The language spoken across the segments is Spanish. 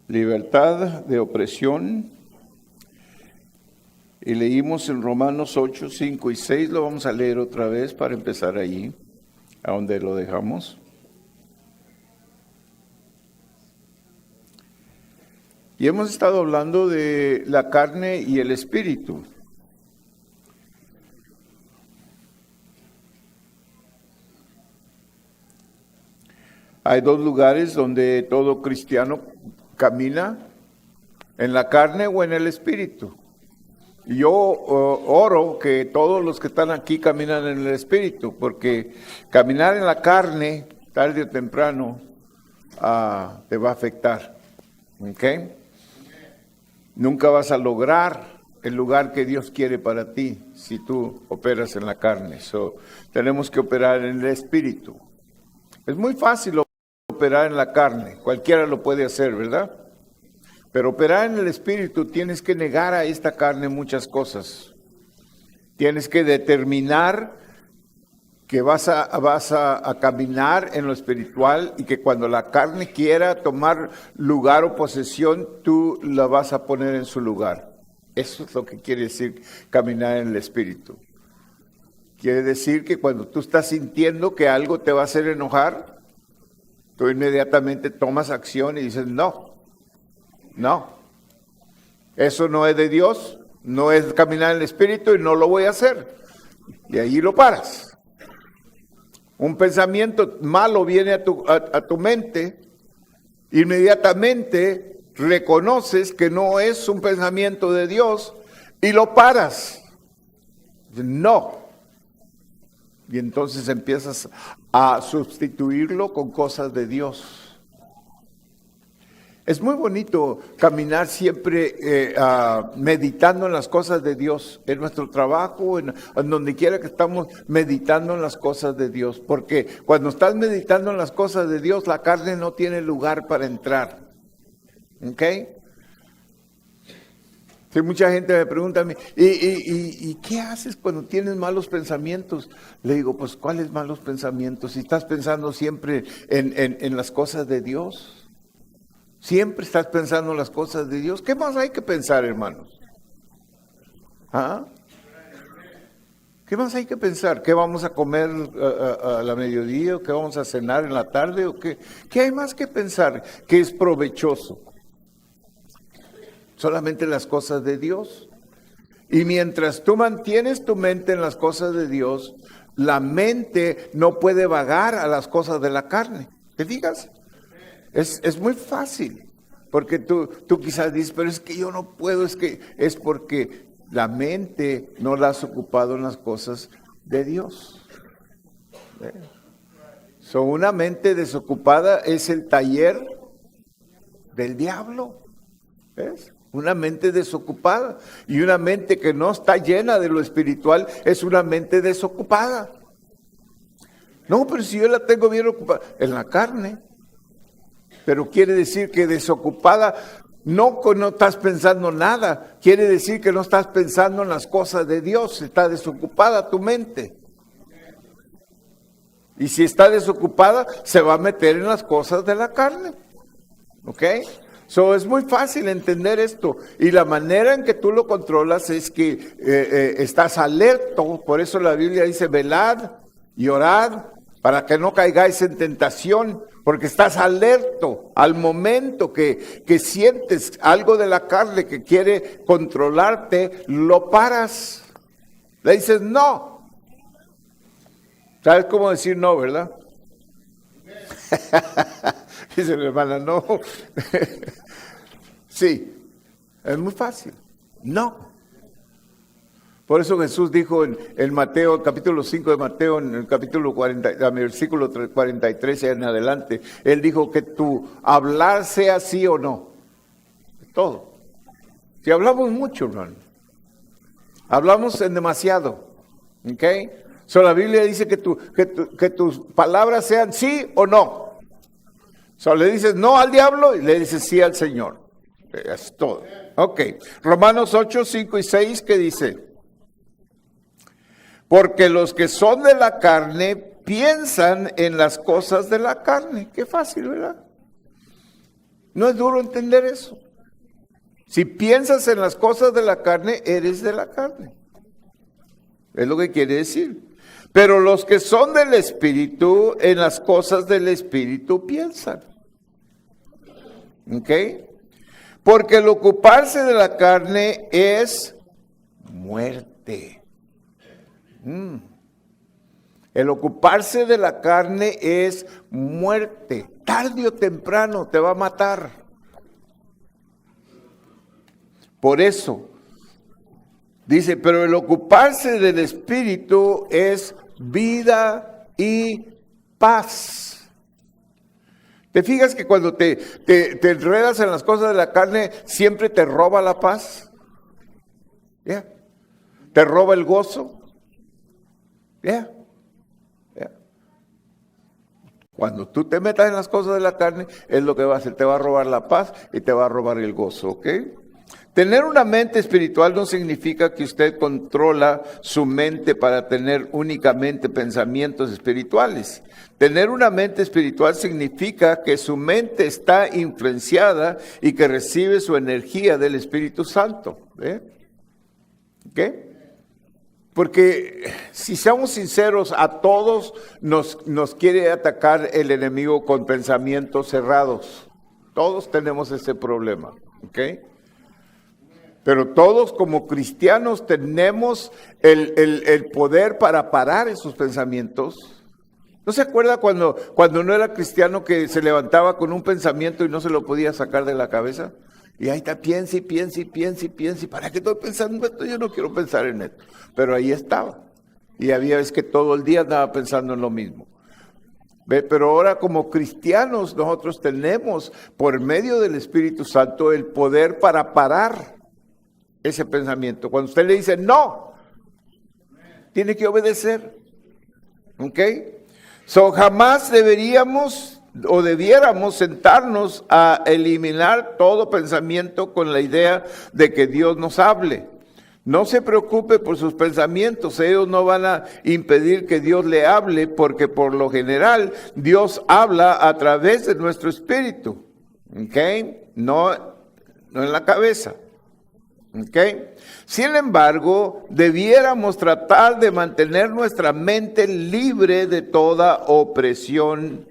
libertad de opresión. Y leímos en Romanos 8, 5 y 6, lo vamos a leer otra vez para empezar allí, a donde lo dejamos. Y hemos estado hablando de la carne y el espíritu. Hay dos lugares donde todo cristiano camina, en la carne o en el espíritu. Y yo oro que todos los que están aquí caminan en el espíritu, porque caminar en la carne, tarde o temprano, te va a afectar. ¿Ok? Nunca vas a lograr el lugar que Dios quiere para ti si tú operas en la carne. Tenemos que operar en el espíritu. Es muy fácil operar en la carne, cualquiera lo puede hacer, ¿verdad? Pero operar en el espíritu tienes que negar a esta carne muchas cosas. Tienes que determinar que vas a caminar en lo espiritual y que cuando la carne quiera tomar lugar o posesión, tú la vas a poner en su lugar. Eso es lo que quiere decir caminar en el espíritu. Quiere decir que cuando tú estás sintiendo que algo te va a hacer enojar, tú inmediatamente tomas acción y dices, no, eso no es de Dios, no es caminar en el espíritu y no lo voy a hacer. Y ahí lo paras. Un pensamiento malo viene a tu mente, inmediatamente reconoces que no es un pensamiento de Dios y lo paras. No. Y entonces empiezas a sustituirlo con cosas de Dios. Es muy bonito caminar siempre meditando en las cosas de Dios, en nuestro trabajo, en donde quiera que estamos meditando en las cosas de Dios, porque cuando estás meditando en las cosas de Dios, la carne no tiene lugar para entrar. ¿Ok? Sí, mucha gente me pregunta a mí, ¿y qué haces cuando tienes malos pensamientos? Le digo, pues, ¿cuáles malos pensamientos? Si estás pensando siempre en las cosas de Dios. Siempre estás pensando en las cosas de Dios. ¿Qué más hay que pensar, hermanos? ¿Ah? ¿Qué más hay que pensar? ¿Qué vamos a comer a la mediodía? ¿O qué vamos a cenar en la tarde? ¿O qué hay más que pensar que es provechoso? Solamente las cosas de Dios. Y mientras tú mantienes tu mente en las cosas de Dios, la mente no puede vagar a las cosas de la carne. ¿Te fijas? Es muy fácil, porque tú quizás dices, pero es que yo no puedo, es porque la mente no la has ocupado en las cosas de Dios. Una mente desocupada es el taller del diablo. ¿Ves? Una mente desocupada. Y una mente que no está llena de lo espiritual es una mente desocupada. No, pero si yo la tengo bien ocupada en la carne. Pero quiere decir que desocupada, no estás pensando nada, quiere decir que no estás pensando en las cosas de Dios, está desocupada tu mente. Y si está desocupada, se va a meter en las cosas de la carne. ¿Ok? Es muy fácil entender esto. Y la manera en que tú lo controlas es que estás alerto, por eso la Biblia dice, velad y orad, para que no caigáis en tentación, porque estás alerto al momento que sientes algo de la carne que quiere controlarte, lo paras. Le dices no. ¿Sabes cómo decir no, verdad? Dice mi hermana, no. Sí, es muy fácil. No. Por eso Jesús dijo en Mateo, capítulo 5 de Mateo, en el capítulo 40, versículo 43 y en adelante, Él dijo que tu hablar sea sí o no. Todo. Si hablamos mucho, hermano. Hablamos en demasiado. ¿Ok? La Biblia dice que tus palabras sean sí o no. Le dices no al diablo y le dices sí al Señor. Es todo. Ok. Romanos 8, 5 y 6, ¿qué dice? Porque los que son de la carne piensan en las cosas de la carne. Qué fácil, ¿verdad? No es duro entender eso. Si piensas en las cosas de la carne, eres de la carne. Es lo que quiere decir. Pero los que son del Espíritu, en las cosas del Espíritu piensan. ¿Ok? Porque el ocuparse de la carne es muerte. El ocuparse de la carne es muerte. Tarde o temprano te va a matar. Por eso, dice, pero el ocuparse del Espíritu es vida y paz. ¿Te fijas que cuando te enredas en las cosas de la carne, siempre te roba la paz? ¿Ya? ¿Te roba el gozo? ¿Ya? ¿Ya? Cuando tú te metas en las cosas de la carne, es lo que va a hacer, te va a robar la paz y te va a robar el gozo, ¿ok? Tener una mente espiritual no significa que usted controla su mente para tener únicamente pensamientos espirituales. Tener una mente espiritual significa que su mente está influenciada y que recibe su energía del Espíritu Santo. ¿Ve? ¿Qué? Porque si seamos sinceros, a todos nos quiere atacar el enemigo con pensamientos cerrados. Todos tenemos ese problema, ¿ok? Pero todos como cristianos tenemos el poder para parar esos pensamientos. ¿No se acuerda cuando no era cristiano que se levantaba con un pensamiento y no se lo podía sacar de la cabeza? Y ahí está, piensa y piensa y piensa y piensa. ¿Y para qué estoy pensando en esto? Yo no quiero pensar en esto. Pero ahí estaba. Y había veces que todo el día andaba pensando en lo mismo. ¿Ve? Pero ahora como cristianos nosotros tenemos por medio del Espíritu Santo el poder para parar ese pensamiento. Cuando usted le dice no, tiene que obedecer. ¿Ok? Jamás deberíamos o debiéramos sentarnos a eliminar todo pensamiento con la idea de que Dios nos hable. No se preocupe por sus pensamientos, ellos no van a impedir que Dios le hable, porque por lo general Dios habla a través de nuestro espíritu. ¿Ok? No en la cabeza. ¿Okay? Sin embargo, debiéramos tratar de mantener nuestra mente libre de toda opresión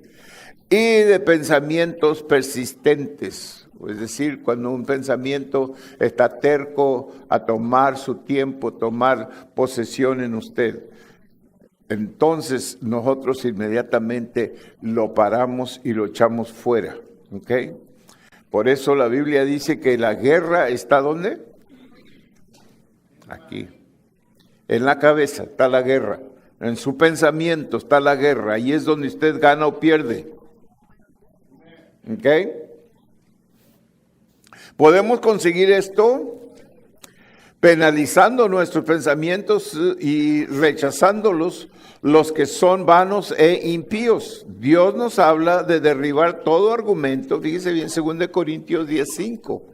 y de pensamientos persistentes. Es decir, cuando un pensamiento está terco a tomar su tiempo, tomar posesión en usted, entonces nosotros inmediatamente lo paramos y lo echamos fuera. ¿Okay? Por eso la Biblia dice que la guerra está ¿dónde? Aquí. En la cabeza está la guerra. En su pensamiento está la guerra. Ahí es donde usted gana o pierde. ¿Ok? Podemos conseguir esto penalizando nuestros pensamientos y rechazándolos, los que son vanos e impíos. Dios nos habla de derribar todo argumento. Fíjese bien, 2 Corintios 10:5.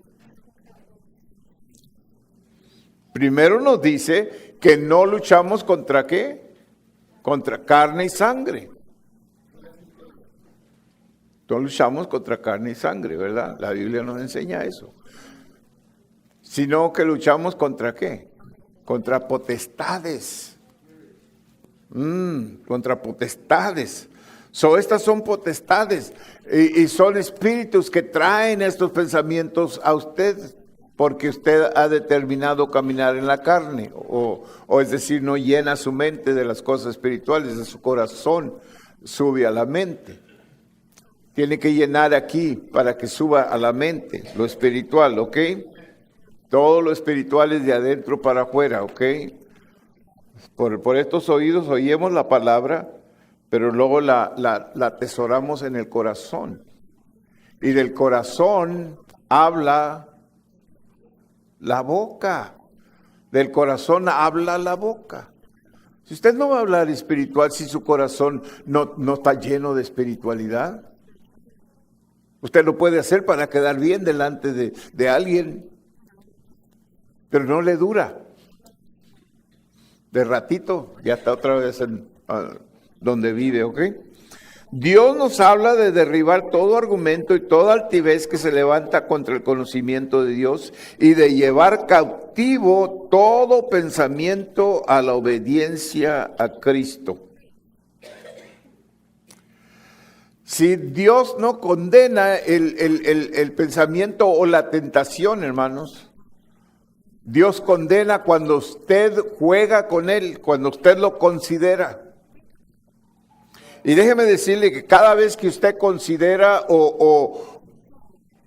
Primero nos dice que no luchamos contra ¿qué? Contra carne y sangre. No luchamos contra carne y sangre, ¿verdad? La Biblia nos enseña eso. Sino que luchamos contra ¿qué? Contra potestades. Contra potestades. Estas son potestades y son espíritus que traen estos pensamientos a usted. Porque usted ha determinado caminar en la carne, o es decir, no llena su mente de las cosas espirituales, de su corazón sube a la mente. Tiene que llenar aquí para que suba a la mente lo espiritual, ¿ok? Todo lo espiritual es de adentro para afuera, ¿ok? Por estos oídos oímos la palabra, pero luego la atesoramos en el corazón. Y del corazón habla la boca. Del corazón habla la boca. Si usted no va a hablar espiritual, si su corazón no está lleno de espiritualidad, usted lo puede hacer para quedar bien delante de alguien, pero no le dura. De ratito ya está otra vez donde vive, ¿ok? Dios nos habla de derribar todo argumento y toda altivez que se levanta contra el conocimiento de Dios y de llevar cautivo todo pensamiento a la obediencia a Cristo. Si Dios no condena el pensamiento o la tentación, hermanos, Dios condena cuando usted juega con él, cuando usted lo considera. Y déjeme decirle que cada vez que usted considera o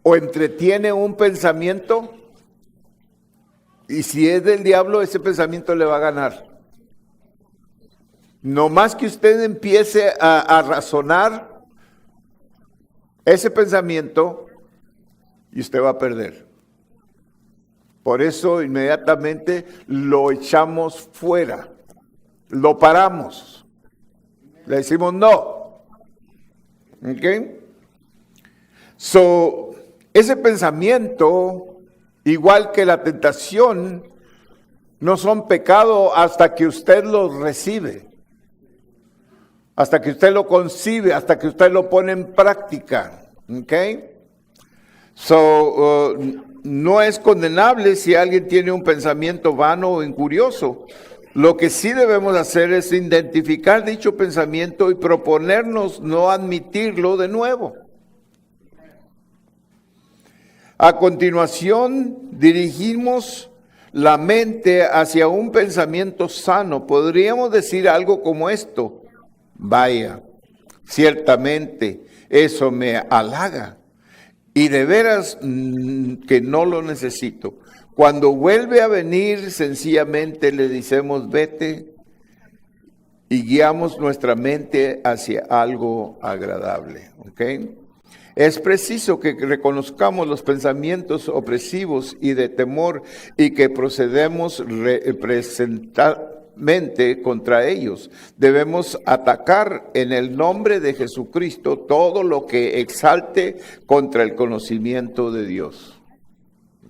entretiene un pensamiento, y si es del diablo, ese pensamiento le va a ganar. No más que usted empiece a razonar ese pensamiento, y usted va a perder. Por eso inmediatamente lo echamos fuera, lo paramos. Le decimos no. ¿Ok? So, ese pensamiento, igual que la tentación, no son pecado hasta que usted los recibe. Hasta que usted lo concibe, hasta que usted lo pone en práctica. ¿Ok? So, no es condenable si alguien tiene un pensamiento vano o incurioso. Lo que sí debemos hacer es identificar dicho pensamiento y proponernos no admitirlo de nuevo. A continuación, dirigimos la mente hacia un pensamiento sano. Podríamos decir algo como esto: vaya, ciertamente eso me halaga y de veras que no lo necesito. Cuando vuelve a venir, sencillamente le decimos vete y guiamos nuestra mente hacia algo agradable. ¿Ok? Es preciso que reconozcamos los pensamientos opresivos y de temor y que procedemos representantemente contra ellos. Debemos atacar en el nombre de Jesucristo todo lo que exalte contra el conocimiento de Dios.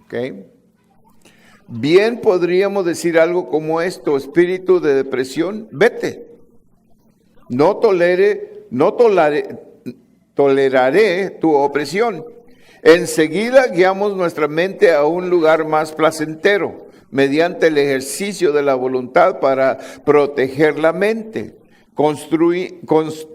¿Ok? Bien podríamos decir algo como esto: espíritu de depresión, vete. No toleraré tu opresión. Enseguida guiamos nuestra mente a un lugar más placentero, mediante el ejercicio de la voluntad para proteger la mente. Construimos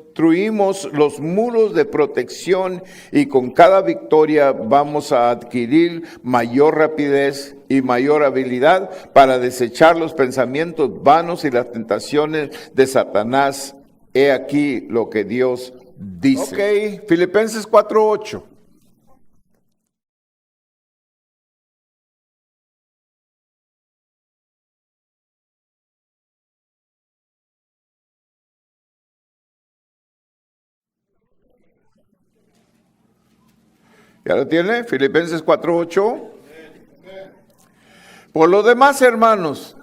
los muros de protección y con cada victoria vamos a adquirir mayor rapidez y mayor habilidad para desechar los pensamientos vanos y las tentaciones de Satanás. He aquí lo que Dios dice. Ok, Filipenses 4:8. ¿Ya lo tiene? Filipenses 4:8. Por lo demás, hermanos,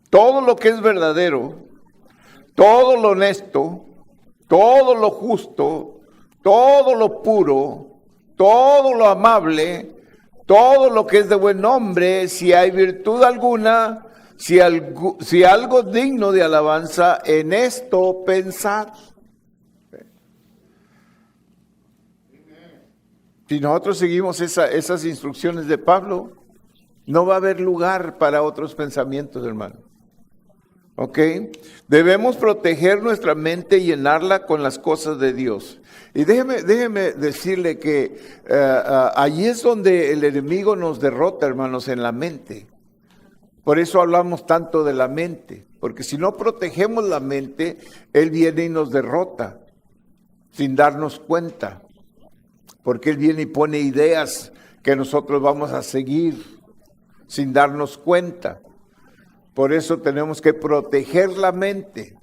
todo lo que es verdadero, todo lo honesto, todo lo justo, todo lo puro, todo lo amable, todo lo que es de buen nombre, si hay virtud alguna, si algo digno de alabanza, en esto pensad. Si nosotros seguimos esas instrucciones de Pablo, no va a haber lugar para otros pensamientos, hermano. ¿Ok? Debemos proteger nuestra mente y llenarla con las cosas de Dios. Y déjeme decirle que allí es donde el enemigo nos derrota, hermanos, en la mente. Por eso hablamos tanto de la mente, porque si no protegemos la mente, él viene y nos derrota sin darnos cuenta. Porque él viene y pone ideas que nosotros vamos a seguir sin darnos cuenta. Por eso tenemos que proteger la mente.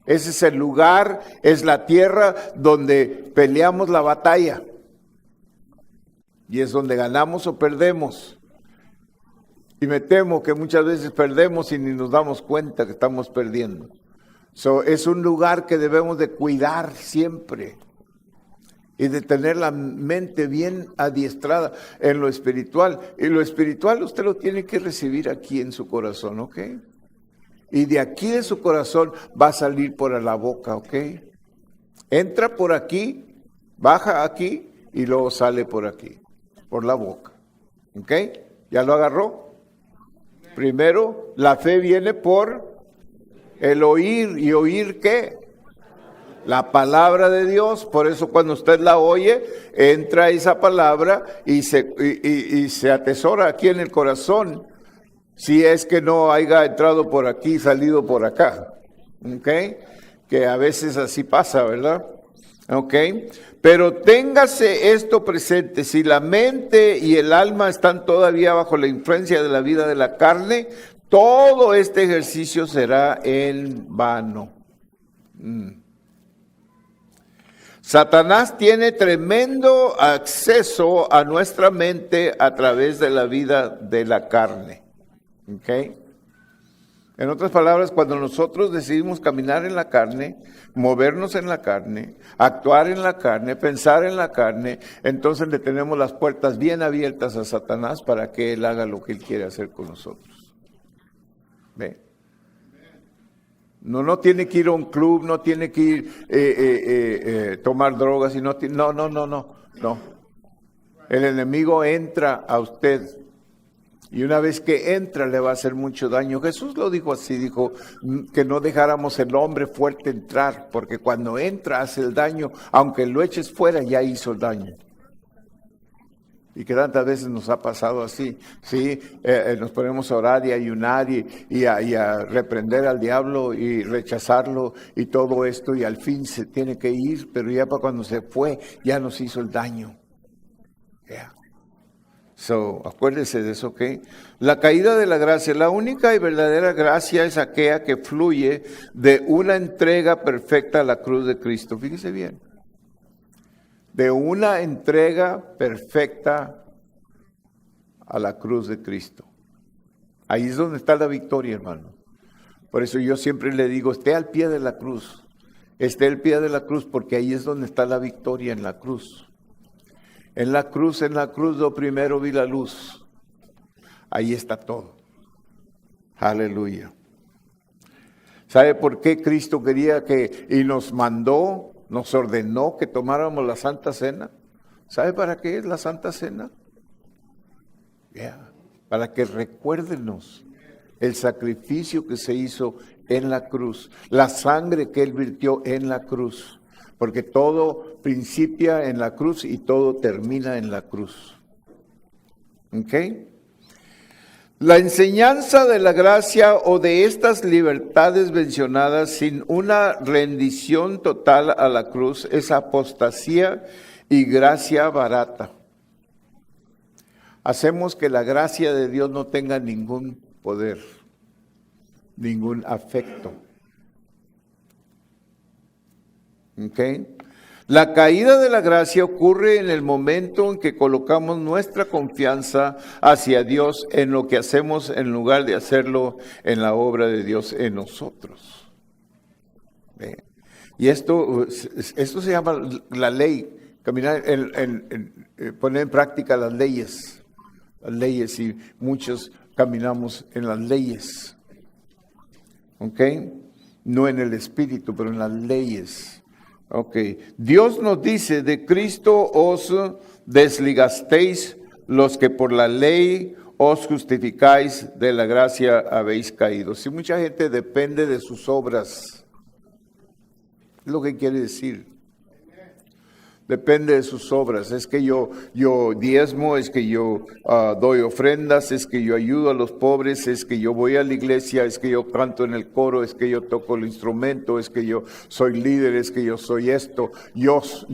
Ese es el lugar, es la tierra donde peleamos la batalla. Y es donde ganamos o perdemos. Y me temo que muchas veces perdemos y ni nos damos cuenta que estamos perdiendo. Es un lugar que debemos de cuidar siempre. Y de tener la mente bien adiestrada en lo espiritual. Y lo espiritual usted lo tiene que recibir aquí en su corazón, ¿ok? Y de aquí de su corazón va a salir por la boca, ¿ok? Entra por aquí, baja aquí y luego sale por aquí, por la boca. ¿Ok? ¿Ya lo agarró? Primero, la fe viene por el oír. ¿Y oír qué? La palabra de Dios. Por eso cuando usted la oye, entra esa palabra y se atesora aquí en el corazón. Si es que no haya entrado por aquí, salido por acá. ¿Ok? Que a veces así pasa, ¿verdad? ¿Ok? Pero téngase esto presente: si la mente y el alma están todavía bajo la influencia de la vida de la carne, todo este ejercicio será en vano. Satanás tiene tremendo acceso a nuestra mente a través de la vida de la carne. ¿Ok? En otras palabras, cuando nosotros decidimos caminar en la carne, movernos en la carne, actuar en la carne, pensar en la carne, entonces le tenemos las puertas bien abiertas a Satanás para que él haga lo que él quiere hacer con nosotros. ¿Ve? No tiene que ir a un club, no tiene que ir tomar drogas, y no. El enemigo entra a usted. Y una vez que entra le va a hacer mucho daño. Jesús lo dijo así, dijo que no dejáramos el hombre fuerte entrar, porque cuando entra hace el daño, aunque lo eches fuera ya hizo el daño. Y que tantas veces nos ha pasado así, ¿sí? Nos ponemos a orar y a ayunar y a reprender al diablo y rechazarlo y todo esto, y al fin se tiene que ir, pero ya para cuando se fue ya nos hizo el daño. Yeah. Acuérdese de eso, ¿ok? La caída de la gracia, la única y verdadera gracia es aquella que fluye de una entrega perfecta a la cruz de Cristo. Fíjese bien. De una entrega perfecta a la cruz de Cristo. Ahí es donde está la victoria, hermano. Por eso yo siempre le digo, esté al pie de la cruz. Esté al pie de la cruz, porque ahí es donde está la victoria, en la cruz. En la cruz, lo primero vi la luz. Ahí está todo. Aleluya. ¿Sabe por qué Cristo quería y nos mandó, nos ordenó que tomáramos la Santa Cena? ¿Sabe para qué es la Santa Cena? Para que recuérdenos el sacrificio que se hizo en la cruz, la sangre que Él virtió en la cruz. Porque todo principia en la cruz y todo termina en la cruz. ¿Ok? La enseñanza de la gracia o de estas libertades mencionadas sin una rendición total a la cruz es apostasía y gracia barata. Hacemos que la gracia de Dios no tenga ningún poder, ningún afecto. ¿Ok? La caída de la gracia ocurre en el momento en que colocamos nuestra confianza hacia Dios en lo que hacemos en lugar de hacerlo en la obra de Dios en nosotros. ¿Ve? Y esto se llama la ley, caminar, poner en práctica las leyes, y muchos caminamos en las leyes. ¿Ok? No en el espíritu, pero en las leyes. Ok, Dios nos dice, de Cristo os desligasteis los que por la ley os justificáis, de la gracia habéis caído. Si mucha gente depende de sus obras, es lo que quiere decir. Depende de sus obras. Es que yo diezmo, es que yo doy ofrendas, es que yo ayudo a los pobres, es que yo voy a la iglesia, es que yo canto en el coro, es que yo toco el instrumento, es que yo soy líder, es que yo soy esto, yo.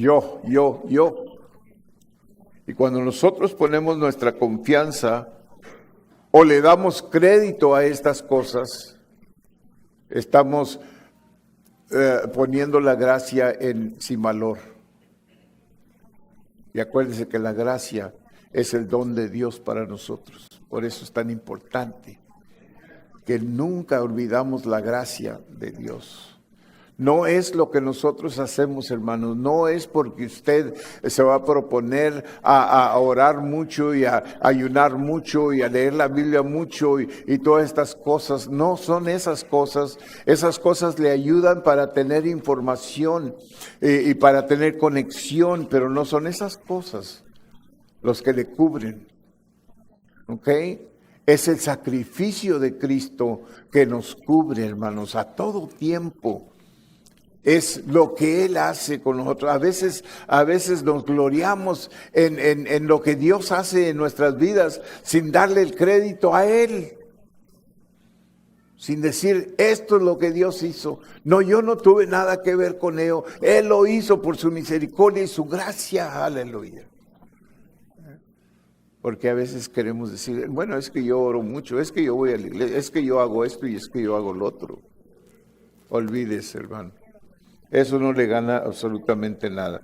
Y cuando nosotros ponemos nuestra confianza o le damos crédito a estas cosas, estamos poniendo la gracia sin valor. Y acuérdense que la gracia es el don de Dios para nosotros. Por eso es tan importante que nunca olvidamos la gracia de Dios. No es lo que nosotros hacemos, hermanos. No es porque usted se va a proponer a orar mucho y a ayunar mucho y a leer la Biblia mucho y todas estas cosas. No son esas cosas. Esas cosas le ayudan para tener información y para tener conexión, pero no son esas cosas los que le cubren. ¿Ok? Es el sacrificio de Cristo que nos cubre, hermanos, a todo tiempo. Es lo que Él hace con nosotros. A veces nos gloriamos en lo que Dios hace en nuestras vidas sin darle el crédito a Él. Sin decir, esto es lo que Dios hizo. No, yo no tuve nada que ver con ello. Él lo hizo por su misericordia y su gracia. Aleluya. Porque a veces queremos decir, bueno, es que yo oro mucho, es que yo voy a la iglesia, es que yo hago esto y es que yo hago lo otro. Olvídese, hermano. Eso no le gana absolutamente nada.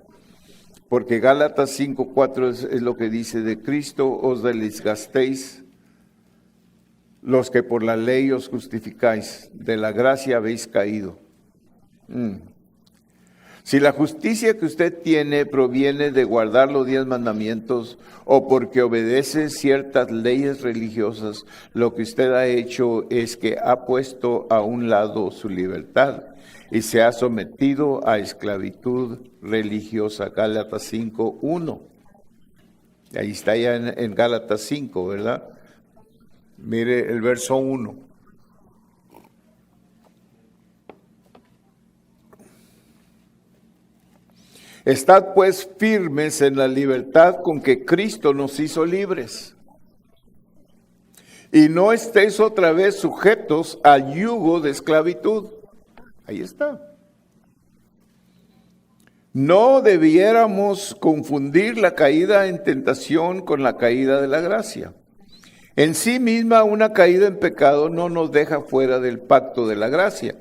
Porque Gálatas 5:4 es lo que dice, de Cristo os desgastéis los que por la ley os justificáis, de la gracia habéis caído. Si la justicia que usted tiene proviene de guardar los 10 mandamientos o porque obedece ciertas leyes religiosas, lo que usted ha hecho es que ha puesto a un lado su libertad y se ha sometido a esclavitud religiosa. Gálatas 5:1. Ahí está ya en Gálatas 5, ¿verdad? Mire el verso 1. Estad pues firmes en la libertad con que Cristo nos hizo libres. Y no estéis otra vez sujetos al yugo de esclavitud. Ahí está. No debiéramos confundir la caída en tentación con la caída de la gracia. En sí misma una caída en pecado no nos deja fuera del pacto de la gracia.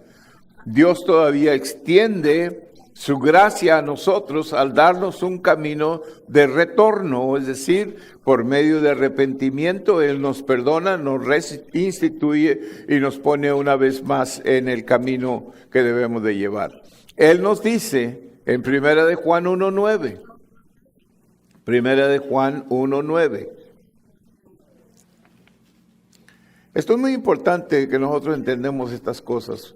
Dios todavía extiende su gracia a nosotros al darnos un camino de retorno, es decir, por medio de arrepentimiento, Él nos perdona, nos reinstituye y nos pone una vez más en el camino que debemos de llevar. Él nos dice en 1 de Juan 1:9, 1 de Juan 1:9. Esto es muy importante que nosotros entendamos estas cosas,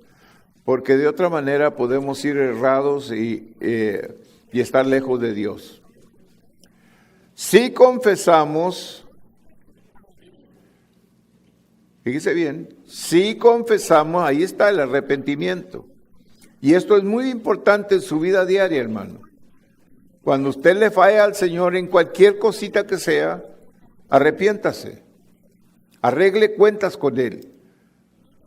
porque de otra manera podemos ir errados y estar lejos de Dios. Si confesamos, fíjese bien, si confesamos, ahí está el arrepentimiento. Y esto es muy importante en su vida diaria, hermano. Cuando usted le falla al Señor en cualquier cosita que sea, arrepiéntase. Arregle cuentas con Él.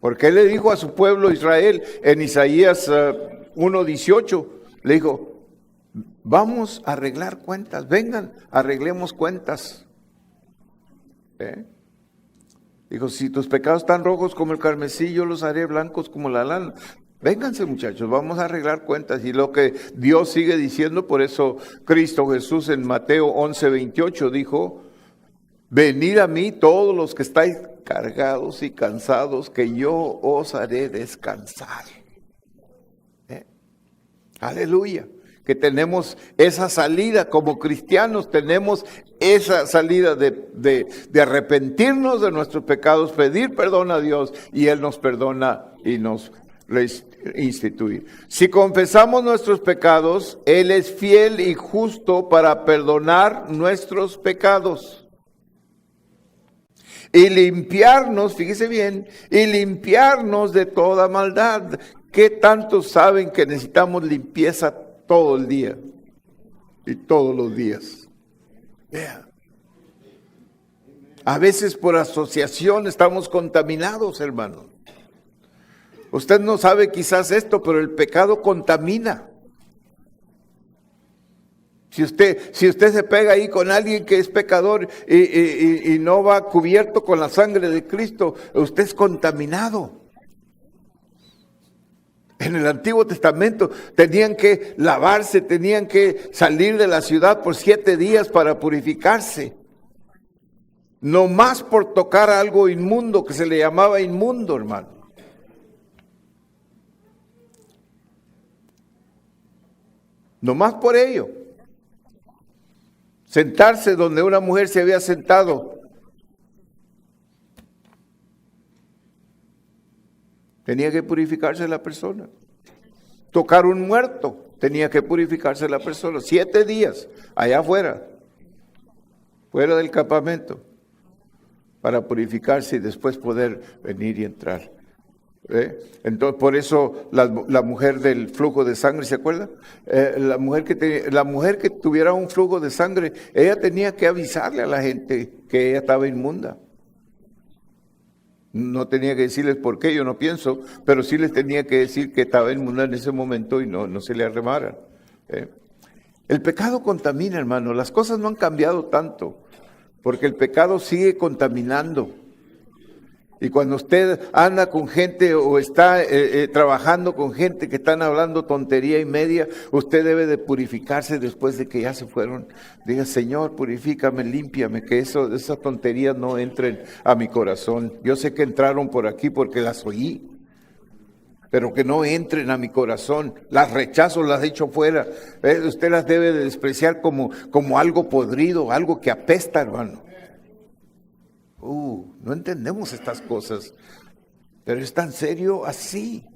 Porque Él le dijo a su pueblo Israel en Isaías 1:18, le dijo, vamos a arreglar cuentas, vengan, arreglemos cuentas. Dijo, si tus pecados están rojos como el carmesí, yo los haré blancos como la lana. Vénganse, muchachos, vamos a arreglar cuentas. Y lo que Dios sigue diciendo, por eso Cristo Jesús en Mateo 11:28 dijo, venid a mí todos los que estáis cargados y cansados, que yo os haré descansar. Aleluya. Que tenemos esa salida como cristianos, tenemos esa salida de arrepentirnos de nuestros pecados, pedir perdón a Dios y Él nos perdona y nos instituye. Si confesamos nuestros pecados, Él es fiel y justo para perdonar nuestros pecados y limpiarnos, fíjese bien, y limpiarnos de toda maldad. ¿Qué tantos saben que necesitamos limpieza todo el día y todos los días? A veces por asociación estamos contaminados, hermano. Usted no sabe quizás esto, pero el pecado contamina. Si usted se pega ahí con alguien que es pecador y no va cubierto con la sangre de Cristo, usted es contaminado. En el Antiguo Testamento tenían que lavarse, tenían que salir de la ciudad por 7 días para purificarse. No más por tocar algo inmundo, que se le llamaba inmundo, hermano. Nomás por ello. Sentarse donde una mujer se había sentado. Tenía que purificarse la persona. Tocar un muerto, tenía que purificarse la persona. 7 días allá afuera, fuera del campamento, para purificarse y después poder venir y entrar. Entonces, por eso la mujer del flujo de sangre, ¿se acuerda? La mujer que tuviera un flujo de sangre, ella tenía que avisarle a la gente que ella estaba inmunda. No tenía que decirles por qué, yo no pienso, pero sí les tenía que decir que estaba inmunda en ese momento y no se le arremaran. El pecado contamina, hermano. Las cosas no han cambiado tanto, porque el pecado sigue contaminando. Y cuando usted anda con gente o está trabajando con gente que están hablando tontería y media, usted debe de purificarse después de que ya se fueron. Diga, Señor, purifícame, límpiame, que esas tonterías no entren a mi corazón. Yo sé que entraron por aquí porque las oí, pero que no entren a mi corazón. Las rechazo, las echo fuera. Usted las debe de despreciar como algo podrido, algo que apesta, hermano. No entendemos estas cosas, pero es tan serio así.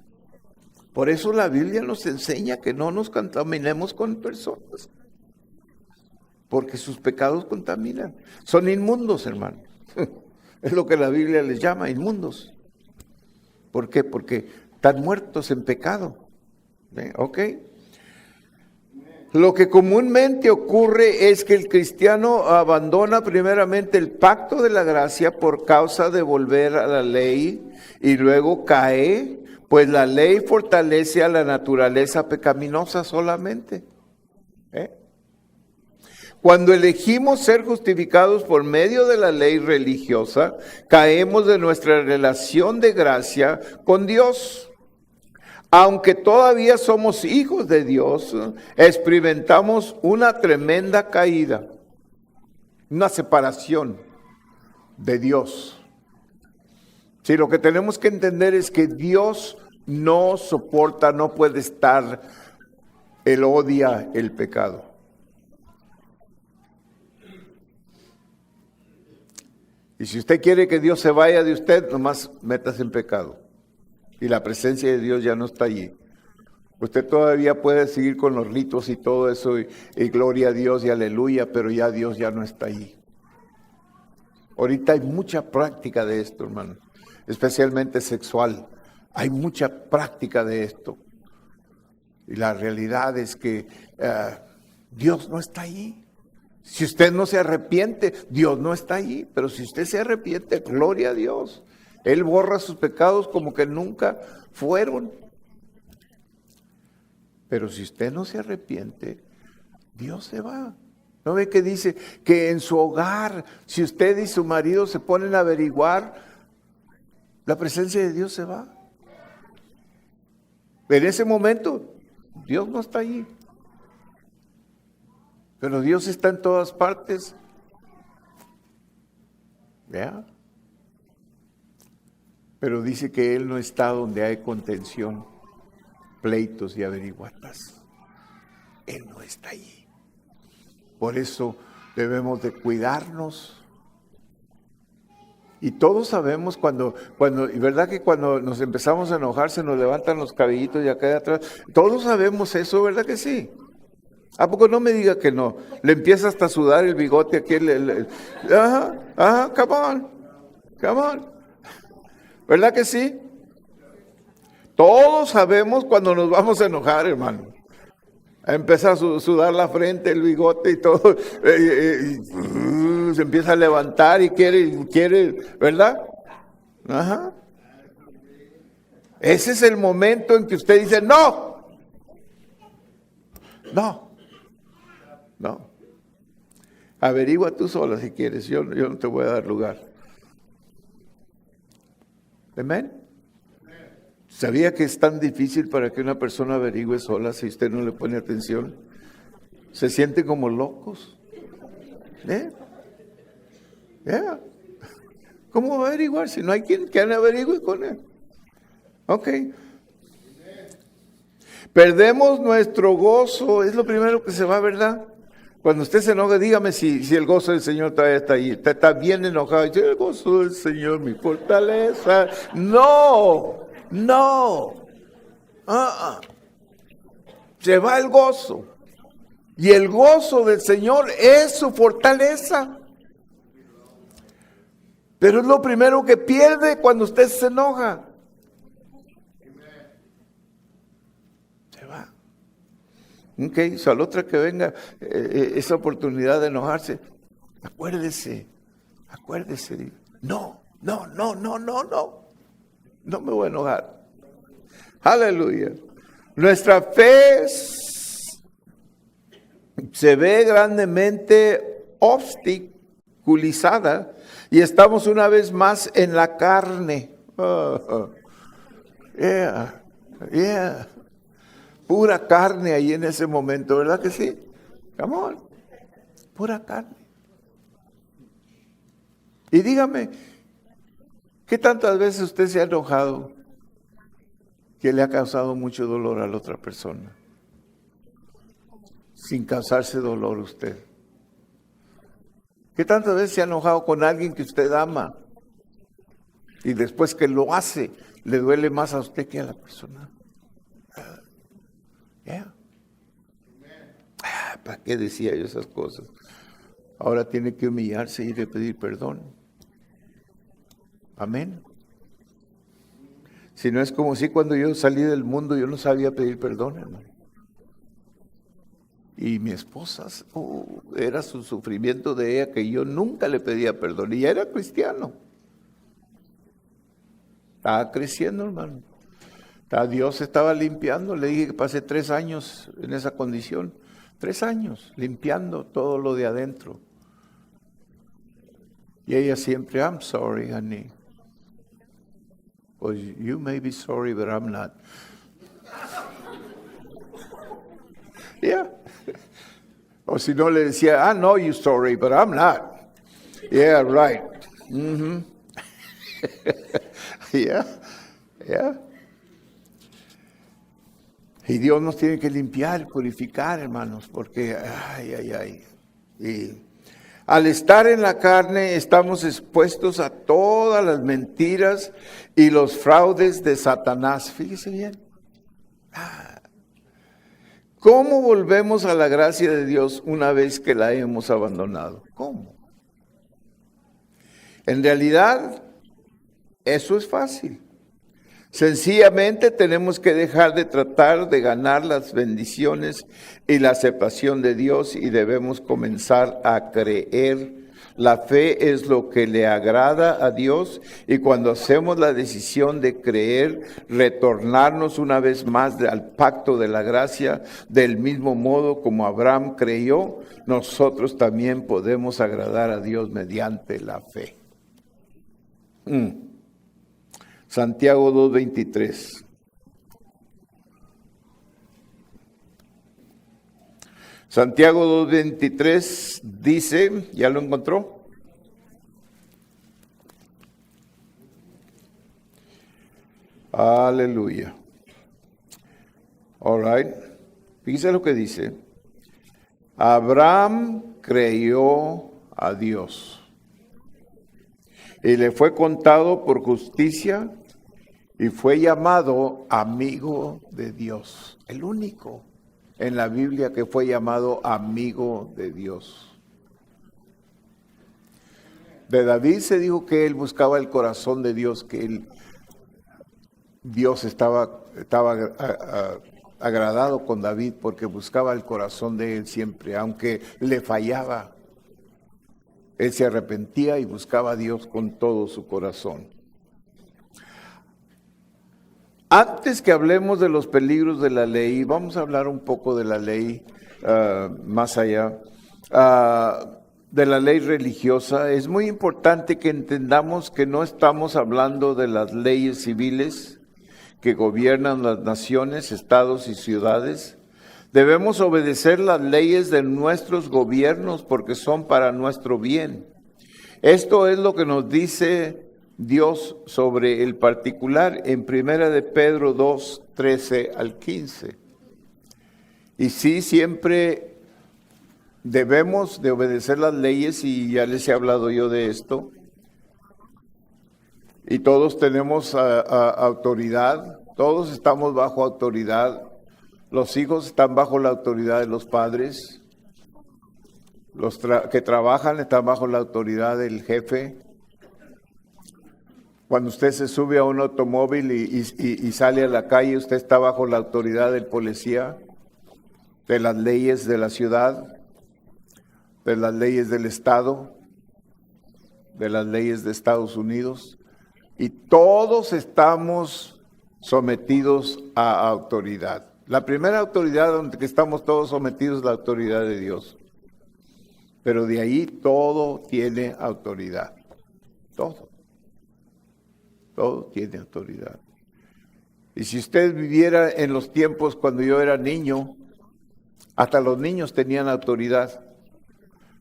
Por eso la Biblia nos enseña que no nos contaminemos con personas, porque sus pecados contaminan. Son inmundos, hermano. Es lo que la Biblia les llama, inmundos. ¿Por qué? Porque están muertos en pecado. ¿Ok? Lo que comúnmente ocurre es que el cristiano abandona primeramente el pacto de la gracia por causa de volver a la ley y luego cae, pues la ley fortalece a la naturaleza pecaminosa solamente. Cuando elegimos ser justificados por medio de la ley religiosa, caemos de nuestra relación de gracia con Dios. Aunque todavía somos hijos de Dios, experimentamos una tremenda caída, una separación de Dios. Sí, lo que tenemos que entender es que Dios no soporta, no puede estar, Él odia el pecado. Y si usted quiere que Dios se vaya de usted, nomás métase en pecado. Y la presencia de Dios ya no está allí. Usted todavía puede seguir con los ritos y todo eso, y gloria a Dios y aleluya, pero ya Dios ya no está allí. Ahorita hay mucha práctica de esto, hermano, especialmente sexual. Hay mucha práctica de esto. Y la realidad es que Dios no está allí. Si usted no se arrepiente, Dios no está allí. Pero si usted se arrepiente, gloria a Dios. Él borra sus pecados como que nunca fueron. Pero si usted no se arrepiente, Dios se va. ¿No ve que dice que en su hogar, si usted y su marido se ponen a averiguar, la presencia de Dios se va? En ese momento, Dios no está allí. Pero Dios está en todas partes. ¿Ya? Pero dice que Él no está donde hay contención, pleitos y averiguatas. Él no está allí. Por eso debemos de cuidarnos. Y todos sabemos cuando, ¿verdad que cuando nos empezamos a enojar se nos levantan los cabellitos de acá de atrás? Todos sabemos eso, ¿verdad que sí? ¿A poco no me diga que no? Le empieza hasta a sudar el bigote aquí. Come on. ¿Verdad que sí? Todos sabemos cuando nos vamos a enojar, hermano. Empieza a sudar la frente, el bigote y todo. Se empieza a levantar y quiere, ¿verdad? Ajá. Ese es el momento en que usted dice, no. Averigua tú sola si quieres, yo no te voy a dar lugar. Amén. ¿Sabía que es tan difícil para que una persona averigüe sola si usted no le pone atención? Se sienten como locos. ¿Cómo va a averiguar si no hay quien averigüe con él? Ok. Perdemos nuestro gozo, es lo primero que se va, ¿verdad? Cuando usted se enoja, dígame si el gozo del Señor todavía está ahí. Usted está bien enojado y dice, el gozo del Señor, mi fortaleza. No. Se va el gozo. Y el gozo del Señor es su fortaleza. Pero es lo primero que pierde cuando usted se enoja. Se va. Ok, so al otra que venga esa oportunidad de enojarse, acuérdese. No me voy a enojar. Aleluya. Nuestra fe se ve grandemente obstaculizada y estamos una vez más en la carne. Pura carne ahí en ese momento, ¿verdad que sí? Come on. Pura carne. Y dígame, ¿qué tantas veces usted se ha enojado que le ha causado mucho dolor a la otra persona? Sin causarse dolor usted. ¿Qué tantas veces se ha enojado con alguien que usted ama? Y después que lo hace, le duele más a usted que a la persona. ¿Para qué decía yo esas cosas? Ahora tiene que humillarse y pedir perdón. Amén. Si no es como si cuando yo salí del mundo yo no sabía pedir perdón, hermano. Y mi esposa, era su sufrimiento de ella que yo nunca le pedía perdón. Y ella era cristiano. Estaba creciendo, hermano. Dios estaba limpiando. Le dije que pasé 3 años en esa condición. 3 años limpiando todo lo de adentro. Y ella siempre, I'm sorry, honey. Well, you may be sorry, but I'm not. Yeah. O si no le decía, I know you're sorry, but I'm not. Yeah, right. Mm-hmm. Yeah. Y Dios nos tiene que limpiar, purificar, hermanos, porque, Y al estar en la carne, estamos expuestos a todas las mentiras y los fraudes de Satanás. Fíjese bien. ¿Cómo volvemos a la gracia de Dios una vez que la hemos abandonado? ¿Cómo? En realidad, eso es fácil. Sencillamente tenemos que dejar de tratar de ganar las bendiciones y la aceptación de Dios y debemos comenzar a creer. La fe es lo que le agrada a Dios y cuando hacemos la decisión de creer, retornarnos una vez más al pacto de la gracia, del mismo modo como Abraham creyó, nosotros también podemos agradar a Dios mediante la fe. Santiago 2:23. Santiago 2:23 dice, ¿ya lo encontró? Aleluya. All right. Fíjese lo que dice. Abraham creyó a Dios y le fue contado por justicia y fue llamado amigo de Dios. El único en la Biblia que fue llamado amigo de Dios. De David se dijo que él buscaba el corazón de Dios, que Dios estaba agradado con David porque buscaba el corazón de él siempre, aunque le fallaba. Él se arrepentía y buscaba a Dios con todo su corazón. Antes que hablemos de los peligros de la ley, vamos a hablar un poco de la ley más allá, de la ley religiosa. Es muy importante que entendamos que no estamos hablando de las leyes civiles que gobiernan las naciones, estados y ciudades. Debemos obedecer las leyes de nuestros gobiernos porque son para nuestro bien. Esto es lo que nos dice Dios sobre el particular en 1 de Pedro 2, 13 al 15. Y sí, siempre debemos de obedecer las leyes, y ya les he hablado yo de esto. Y todos tenemos autoridad, todos estamos bajo autoridad. Los hijos están bajo la autoridad de los padres. Los que trabajan están bajo la autoridad del jefe. Cuando usted se sube a un automóvil y sale a la calle, usted está bajo la autoridad del policía, de las leyes de la ciudad, de las leyes del estado, de las leyes de Estados Unidos. Y todos estamos sometidos a autoridad. La primera autoridad donde estamos todos sometidos es la autoridad de Dios. Pero de ahí todo tiene autoridad. Todo. Todo tiene autoridad. Y si usted viviera en los tiempos cuando yo era niño, hasta los niños tenían autoridad.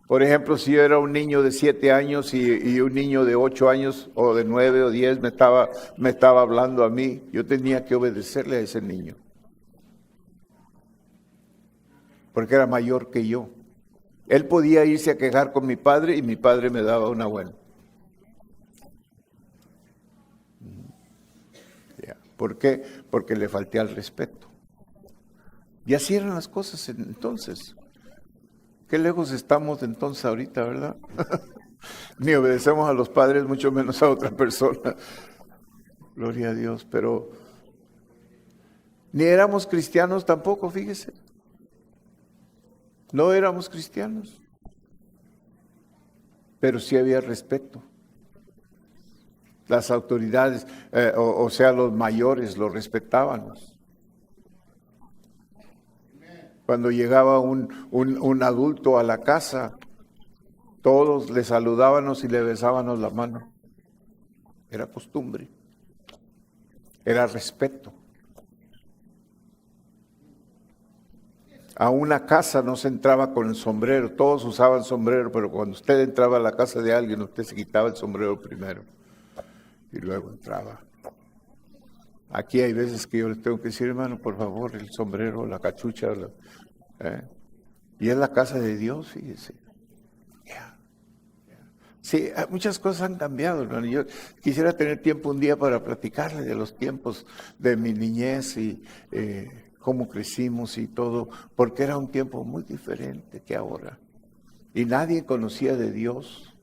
Por ejemplo, si yo era un niño de 7 años y un niño de 8 años o de 9 o 10 me estaba hablando a mí, yo tenía que obedecerle a ese niño. Porque era mayor que yo. Él podía irse a quejar con mi padre y mi padre me daba una buena. ¿Por qué? Porque le falté al respeto. Y así eran las cosas entonces. Qué lejos estamos de entonces ahorita, ¿verdad? Ni obedecemos a los padres, mucho menos a otra persona. Gloria a Dios, pero ni éramos cristianos tampoco, fíjese. No éramos cristianos, pero sí había respeto. Las autoridades, o sea, los mayores, los respetábamos. Cuando llegaba un adulto a la casa, todos le saludábamos y le besábamos la mano. Era costumbre, era respeto. A una casa no se entraba con el sombrero, todos usaban sombrero, pero cuando usted entraba a la casa de alguien, usted se quitaba el sombrero primero y luego entraba. Aquí hay veces que yo les tengo que decir, hermano, por favor, el sombrero, la cachucha, y es la casa de Dios, fíjese. Sí, muchas cosas han cambiado, hermano. Yo quisiera tener tiempo un día para platicarle de los tiempos de mi niñez y cómo crecimos y todo, porque era un tiempo muy diferente que ahora. Y nadie conocía de Dios.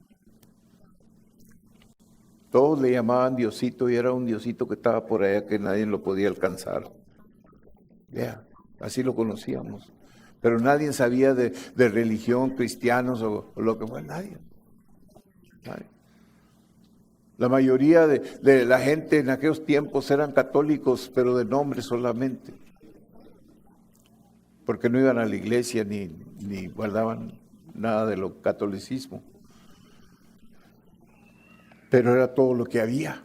Todos le llamaban Diosito y era un Diosito que estaba por allá que nadie lo podía alcanzar. Así lo conocíamos. Pero nadie sabía de religión, cristianos o lo que fue, nadie. La mayoría de la gente en aquellos tiempos eran católicos, pero de nombre solamente. Porque no iban a la iglesia ni guardaban nada de lo catolicismo. Pero era todo lo que había.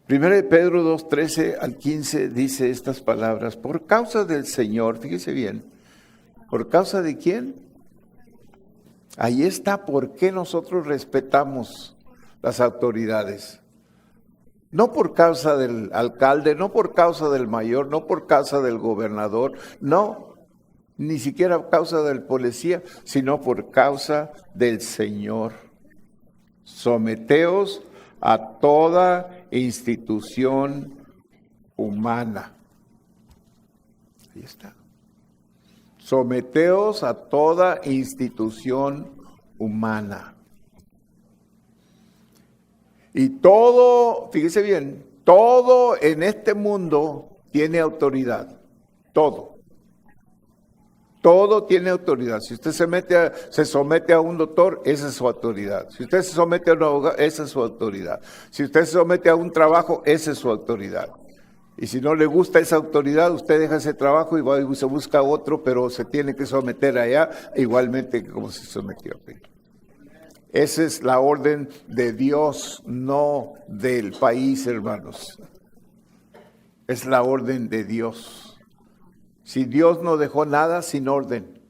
1 Pedro 2, 13 al 15 dice estas palabras. Por causa del Señor, fíjese bien, ¿por causa de quién? Ahí está por qué nosotros respetamos las autoridades. No por causa del alcalde, no por causa del mayor, no por causa del gobernador, no, ni siquiera por causa del policía, sino por causa del Señor. Someteos a toda institución humana. Ahí está. Someteos a toda institución humana. Y todo, fíjese bien, todo en este mundo tiene autoridad. Todo. Todo tiene autoridad. Si usted se somete a un doctor, esa es su autoridad. Si usted se somete a un abogado, esa es su autoridad. Si usted se somete a un trabajo, esa es su autoridad. Y si no le gusta esa autoridad, usted deja ese trabajo y va y se busca otro, pero se tiene que someter allá igualmente que como se sometió aquí. Esa es la orden de Dios, no del país, hermanos. Es la orden de Dios. Si Dios no dejó nada sin orden,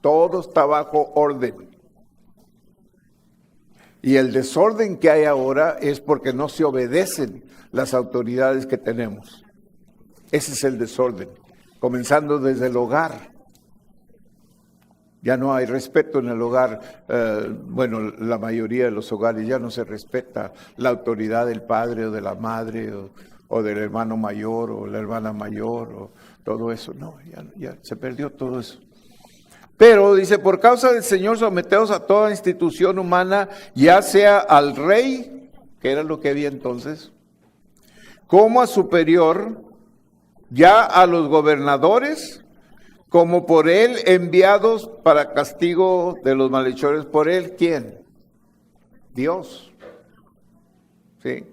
todo está bajo orden. Y el desorden que hay ahora es porque no se obedecen las autoridades que tenemos. Ese es el desorden. comenzando desde el hogar. Ya no hay respeto en el hogar. Bueno, la mayoría de los hogares ya no se respeta la autoridad del padre o de la madre o del hermano mayor o la hermana mayor o todo eso. No, ya se perdió todo eso. Pero dice, por causa del Señor someteos a toda institución humana, ya sea al rey, que era lo que había entonces, como a superior, ya a los gobernadores, como por él enviados para castigo de los malhechores. ¿Por él quién? Dios. ¿Sí?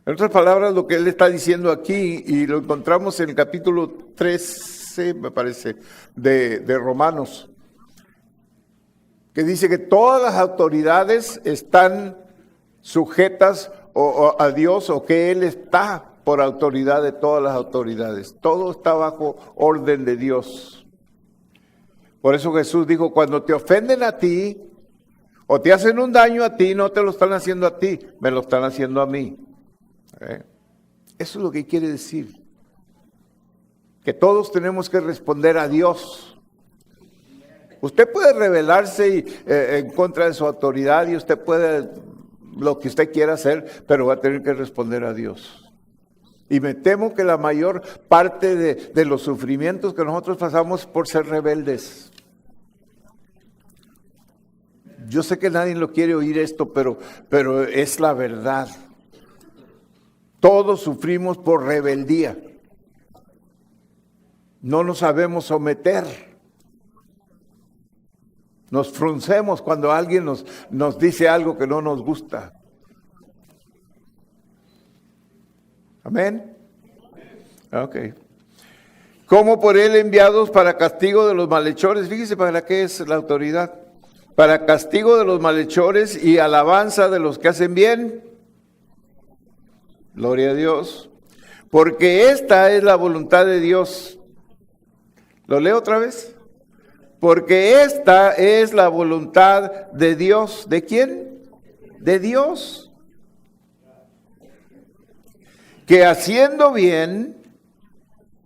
En otras palabras, lo que él está diciendo aquí, y lo encontramos en el capítulo 13, me parece, de Romanos, que dice que todas las autoridades están sujetas a Dios, o que él está por autoridad de todas las autoridades. Todo está bajo orden de Dios. Por eso Jesús dijo, cuando te ofenden a ti, o te hacen un daño a ti, no te lo están haciendo a ti, me lo están haciendo a mí. Eso es lo que quiere decir. Que todos tenemos que responder a Dios. Usted puede rebelarse en contra de su autoridad y usted puede lo que usted quiera hacer, pero va a tener que responder a Dios. Y me temo que la mayor parte de los sufrimientos que nosotros pasamos por ser rebeldes. Yo sé que nadie lo quiere oír esto, pero es la verdad. Todos sufrimos por rebeldía. No nos sabemos someter. Nos fruncemos cuando alguien nos dice algo que no nos gusta. Amén. Ok. Como por él enviados para castigo de los malhechores. Fíjese para qué es la autoridad. Para castigo de los malhechores y alabanza de los que hacen bien. Gloria a Dios. Porque esta es la voluntad de Dios. ¿Lo leo otra vez? Porque esta es la voluntad de Dios. ¿De quién? De Dios. Que haciendo bien,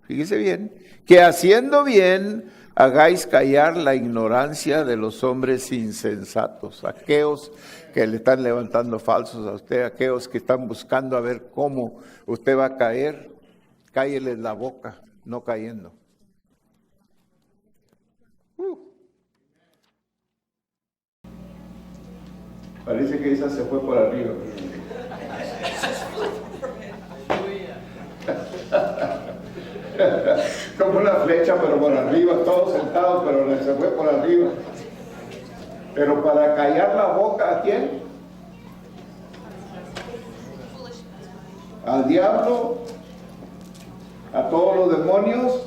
fíjese bien, que haciendo bien hagáis callar la ignorancia de los hombres insensatos, aquellos que le están levantando falsos a usted, aquellos que están buscando a ver cómo usted va a caer, cálleles la boca, no cayendo. Parece que esa se fue por arriba. Como una flecha, pero por arriba, todos sentados, pero se fue por arriba. Pero para callar la boca, ¿a quién? Al diablo, a todos los demonios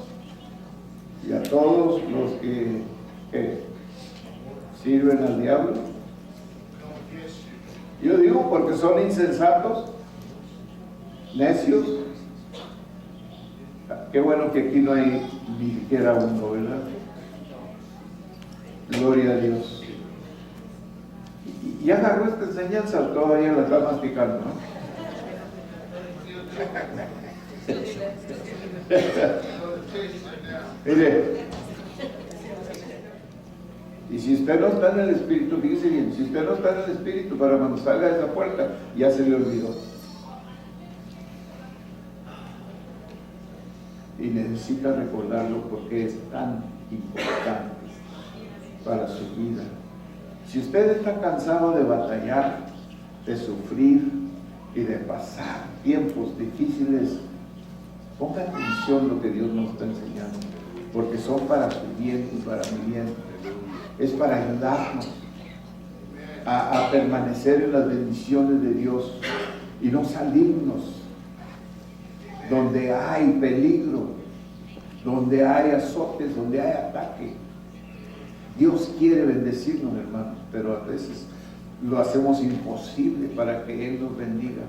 y a todos los que sirven al diablo. Yo digo porque son insensatos, necios. Qué bueno que aquí no hay ni siquiera uno, ¿verdad? Gloria a Dios. ¿Y agarró esta enseñanza o todavía la está masticando, no? Mire, y si usted no está en el Espíritu, fíjese bien, si usted no está en el Espíritu, para cuando salga de esa puerta, ya se le olvidó. Y necesita recordarlo porque es tan importante para su vida. Si usted está cansado de batallar, de sufrir y de pasar tiempos difíciles, ponga atención a lo que Dios nos está enseñando, porque son para su bien y para mi bien. Es para ayudarnos a permanecer en las bendiciones de Dios y no salirnos donde hay peligro, donde hay azotes, donde hay ataque. Dios quiere bendecirnos, hermanos, pero a veces lo hacemos imposible para que Él nos bendiga.